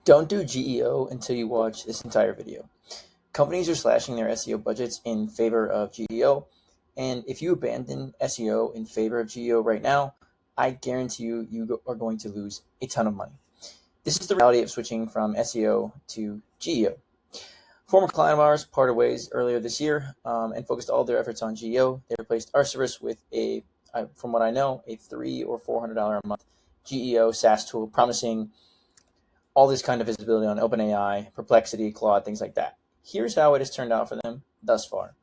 Don't do GEO until you watch this entire video. Companies are slashing their SEO budgets in favor of GEO, and if you abandon SEO in favor of GEO right now, I guarantee you are going to lose a ton of money. This is the reality of switching from SEO to GEO. Former client of ours parted ways earlier this year and focused all their efforts on GEO. They replaced our service with from what I know, a $300 or $400 a month GEO SaaS tool, promising all this kind of visibility on OpenAI, Perplexity, Claude, things like that. Here's how it has turned out for them thus far.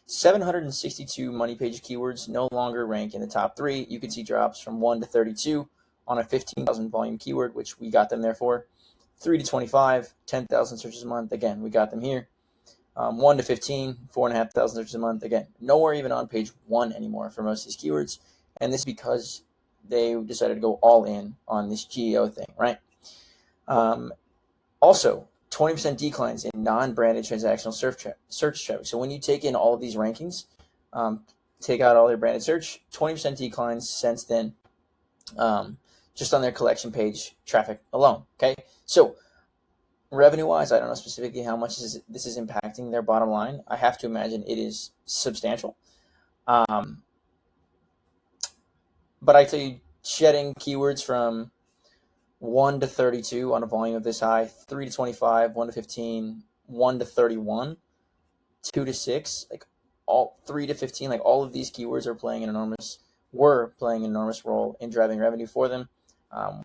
762 money page keywords no longer rank in the top 3. You can see drops from 1 to 32 on a 15,000 volume keyword, which we got them there for. 3 to 25, 10,000 searches a month. Again, we got them here. 1 to 15, 4,500 searches a month. Again, nowhere even on page 1 anymore for most of these keywords. And this is because they decided to go all in on this GEO thing, right? Also, 20% declines in non-branded transactional search traffic. So when you take in all of these rankings, take out all their branded search, 20% declines since then, just on their collection page traffic alone. Okay, so revenue-wise, I don't know specifically how much this is impacting their bottom line. I have to imagine it is substantial. But I tell you, shedding keywords from 1 to 32 on a volume of this high, 3 to 25, 1 to 15, 1 to 31, 2 to 6, like all 3 to 15, like all of these keywords were playing an enormous role in driving revenue for them.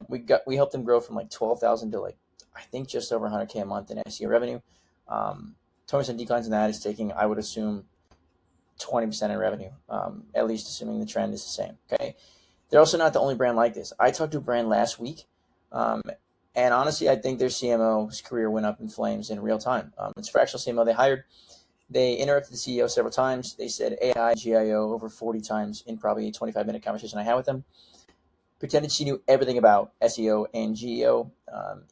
We helped them grow from like 12,000 to like, I think just over 100K a month in SEO revenue. 20% declines in that is taking, I would assume, 20% in revenue, at least assuming the trend is the same. Okay. They're also not the only brand like this. I talked to a brand last week, and honestly, I think their CMO's career went up in flames in real time. It's a fractional CMO they hired. They interrupted the CEO several times. They said AI, GIO over 40 times in probably a 25-minute conversation I had with them. Pretended she knew everything about SEO and GEO.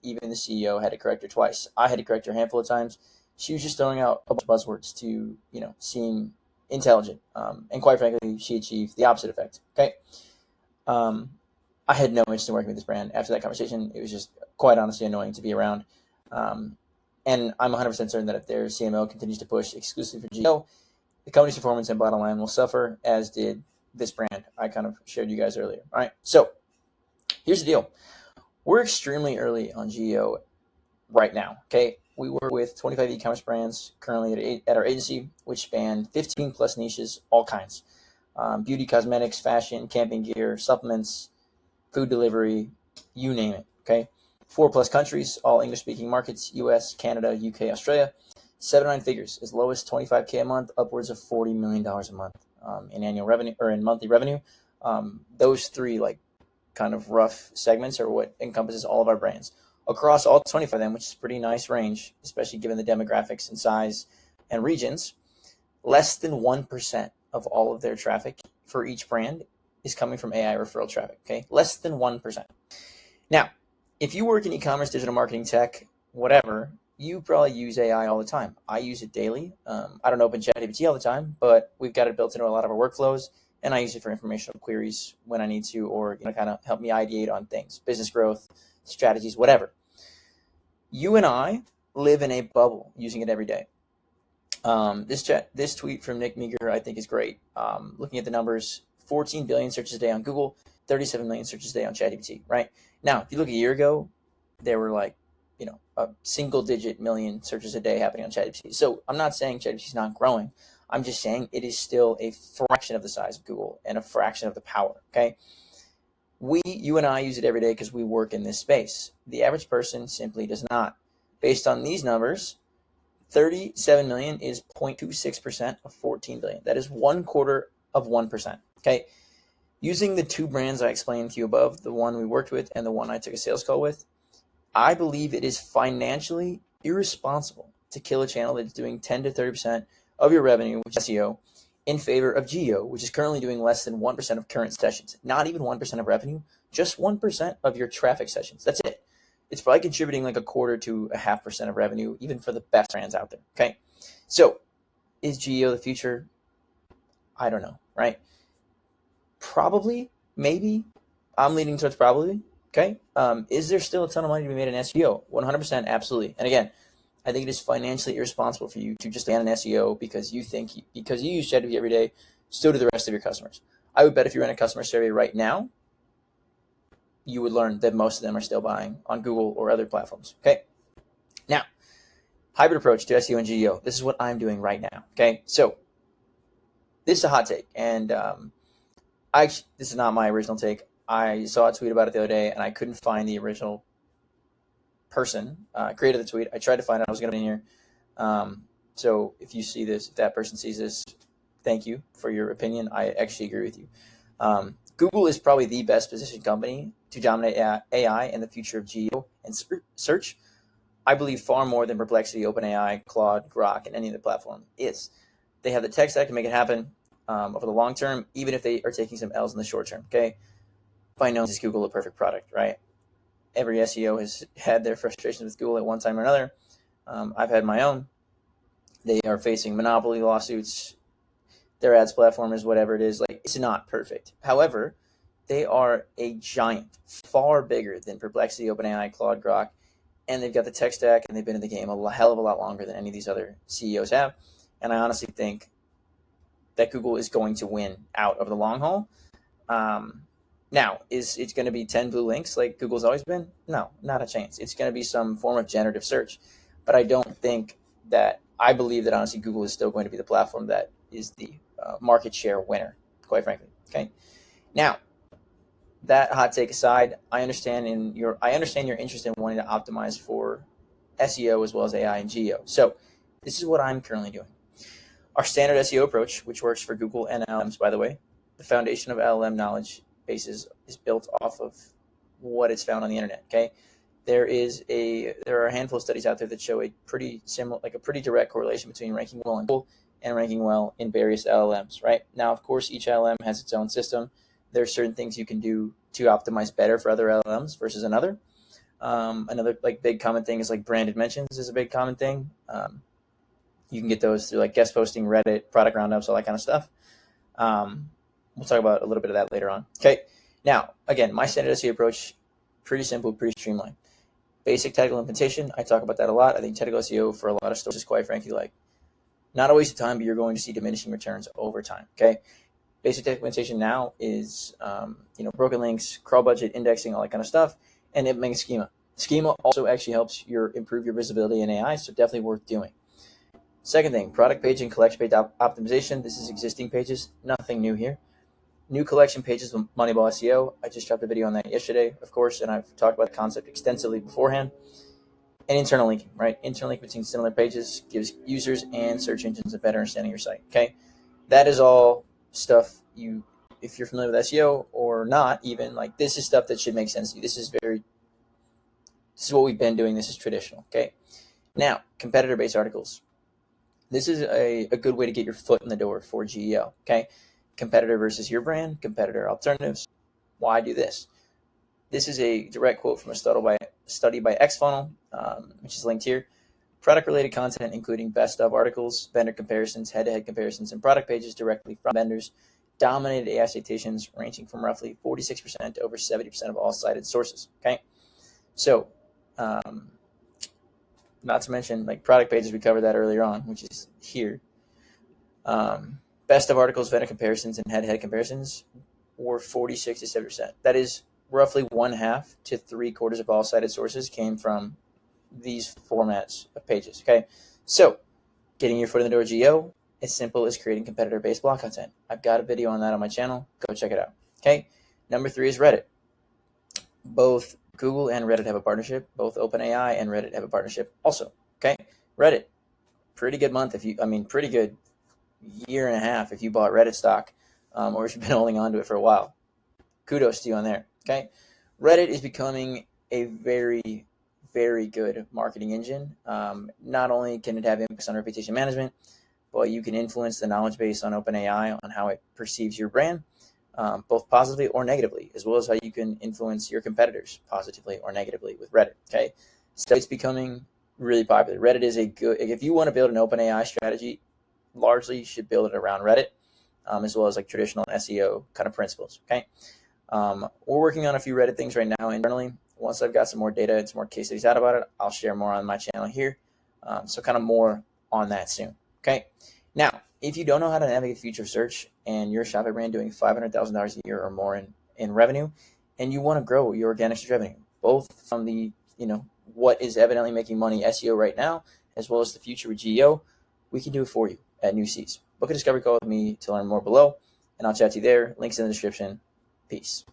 Even the CEO had to correct her twice. I had to correct her a handful of times. She was just throwing out a bunch of buzzwords to, seem intelligent. And quite frankly, she achieved the opposite effect. Okay. I had no interest in working with this brand after that conversation. It was just quite honestly annoying to be around. And I'm 100% certain that if their CMO continues to push exclusively for GEO, the company's performance and bottom line will suffer, as did this brand I kind of shared you guys earlier. All right. So here's the deal. We're extremely early on GEO right now. Okay. We work with 25 e-commerce brands currently at our agency, which span 15 plus niches, all kinds. Beauty, cosmetics, fashion, camping gear, supplements, food delivery, you name it. Okay. 4 plus countries, all English speaking markets, US, Canada, UK, Australia. 7 to 9 figures, as low as 25K a month, upwards of $40 million a month in annual revenue or in monthly revenue. Those 3 like kind of rough segments are what encompasses all of our brands across all 25 of them, which is a pretty nice range, especially given the demographics and size and regions. Less than 1% of all of their traffic for each brand is coming from AI referral traffic. Okay, less than 1%. Now, if you work in e-commerce, digital marketing, tech, whatever, you probably use AI all the time. I use it daily. I don't open ChatGPT all the time, but we've got it built into a lot of our workflows, and I use it for informational queries when I need to, or kind of help me ideate on things, business growth, strategies, whatever. You and I live in a bubble using it every day. This tweet from Nick Meager I think is great. Looking at the numbers, 14 billion searches a day on Google, 37 million searches a day on ChatGPT, right? Now, if you look a year ago, there were like, a single-digit million searches a day happening on ChatGPT. So I'm not saying ChatGPT is not growing. I'm just saying it is still a fraction of the size of Google and a fraction of the power, okay? You and I use it every day because we work in this space. The average person simply does not. Based on these numbers, 37 million is 0.26% of 14 billion. That is 1/4 of 1%, okay? Using the 2 brands I explained to you above, the one we worked with and the one I took a sales call with, I believe it is financially irresponsible to kill a channel that's doing 10 to 30% of your revenue, which is SEO, in favor of GEO, which is currently doing less than 1% of current sessions. Not even 1% of revenue, just 1% of your traffic sessions. That's it. It's probably contributing like 1/4 to 0.5% of revenue, even for the best brands out there. Okay. So is GEO the future? I don't know, right? Probably, maybe. I'm leaning towards probably. Okay. Is there still a ton of money to be made in SEO? 100%, absolutely. And again, I think it is financially irresponsible for you to just ban an SEO because you use ChatGPT every day, so do the rest of your customers. I would bet if you ran a customer survey right now, you would learn that most of them are still buying on Google or other platforms. Okay. Now, hybrid approach to SEO and GEO. This is what I'm doing right now. Okay. So this is a hot take, and this is not my original take. I saw a tweet about it the other day, and I couldn't find the original person created the tweet. I tried to find it. I was going to be in here. So if you see this, if that person sees this, thank you for your opinion. I actually agree with you. Google is probably the best positioned company to dominate AI and the future of GEO and search. I believe far more than Perplexity, OpenAI, Claude, Grok, and any other platform is. They have the tech stack to make it happen over the long term, even if they are taking some L's in the short term. Okay, by no means is Google a perfect product, right? Every SEO has had their frustrations with Google at one time or another. I've had my own. They are facing monopoly lawsuits. Their ads platform is whatever it is. Like, it's not perfect. However, they are a giant, far bigger than Perplexity, OpenAI, Claude, Grok, and they've got the tech stack, and they've been in the game a hell of a lot longer than any of these other CEOs have. And I honestly think that Google is going to win out over the long haul. Now, is it going to be 10 blue links like Google's always been? No, not a chance. It's going to be some form of generative search. But I believe that honestly Google is still going to be the platform that is the market share winner, quite frankly. Okay. Now, that hot take aside, I understand your interest in wanting to optimize for SEO as well as AI and GEO. So this is what I'm currently doing. Our standard SEO approach, which works for Google and LLMs, by the way, the foundation of LLM knowledge bases is built off of what is found on the internet. Okay, there are a handful of studies out there that show a pretty direct correlation between ranking well in Google and ranking well in various LLMs. Right now, of course, each LLM has its own system. There are certain things you can do to optimize better for other LLMs versus another. Another big common thing is branded mentions is a big common thing. You can get those through guest posting, Reddit, product roundups, all that kind of stuff. We'll talk about a little bit of that later on. Okay. Now, again, my standard SEO approach, pretty simple, pretty streamlined. Basic technical implementation, I talk about that a lot. I think technical SEO for a lot of stores is quite frankly not a waste of time, but you're going to see diminishing returns over time. Okay. Basic technical implementation now is broken links, crawl budget, indexing, all that kind of stuff, and implementing schema. Schema also actually helps improve your visibility in AI, so definitely worth doing. Second thing, product page and collection page optimization. This is existing pages, nothing new here. New collection pages with Moneyball SEO. I just dropped a video on that yesterday, of course, and I've talked about the concept extensively beforehand. And internal linking, right? Internal linking between similar pages gives users and search engines a better understanding of your site. Okay, that is all stuff if you're familiar with SEO or not, even this is stuff that should make sense to you. This is what we've been doing. This is traditional. Okay, now competitor-based articles. This is a good way to get your foot in the door for GEO. Okay, competitor versus your brand, competitor alternatives. Why do this? This is a direct quote from a study by XFunnel, which is linked here. Product-related content, including best of articles, vendor comparisons, head-to-head comparisons, and product pages directly from vendors, dominated AI citations, ranging from roughly 46% to over 70% of all cited sources. Okay, so not to mention product pages, we covered that earlier on, which is here. Best of articles, vendor comparisons, and head-to-head comparisons were 46 to 70%. That is roughly 1/2 to 3/4 of all cited sources came from these formats of pages. Okay, so getting your foot in the door GEO, as simple as creating competitor-based blog content. I've got a video on that on my channel. Go check it out. Okay, number 3 is Reddit. Both Google and Reddit have a partnership. Both OpenAI and Reddit have a partnership also. Okay, Reddit, pretty good month pretty good year and a half if you bought Reddit stock, or if you've been holding on to it for a while. Kudos to you on there. Okay, Reddit is becoming a very, very good marketing engine. Not only can it have impacts on reputation management, but you can influence the knowledge base on OpenAI on how it perceives your brand, both positively or negatively, as well as how you can influence your competitors positively or negatively with Reddit. Okay, so it's becoming really popular. Reddit is if you want to build an OpenAI strategy, largely you should build it around Reddit, as well as traditional SEO kind of principles. Okay, We're working on a few Reddit things right now internally. Once I've got some more data and some more case studies out about it, I'll share more on my channel here. So kind of more on that soon. Okay. Now, if you don't know how to navigate the future of search and you're a Shopify brand doing $500,000 a year or more in revenue, and you want to grow your organic search revenue, both from the, what is evidently making money SEO right now, as well as the future with GEO, we can do it for you at New Seas. Book a discovery call with me to learn more below, and I'll chat to you there. Links in the description. Peace.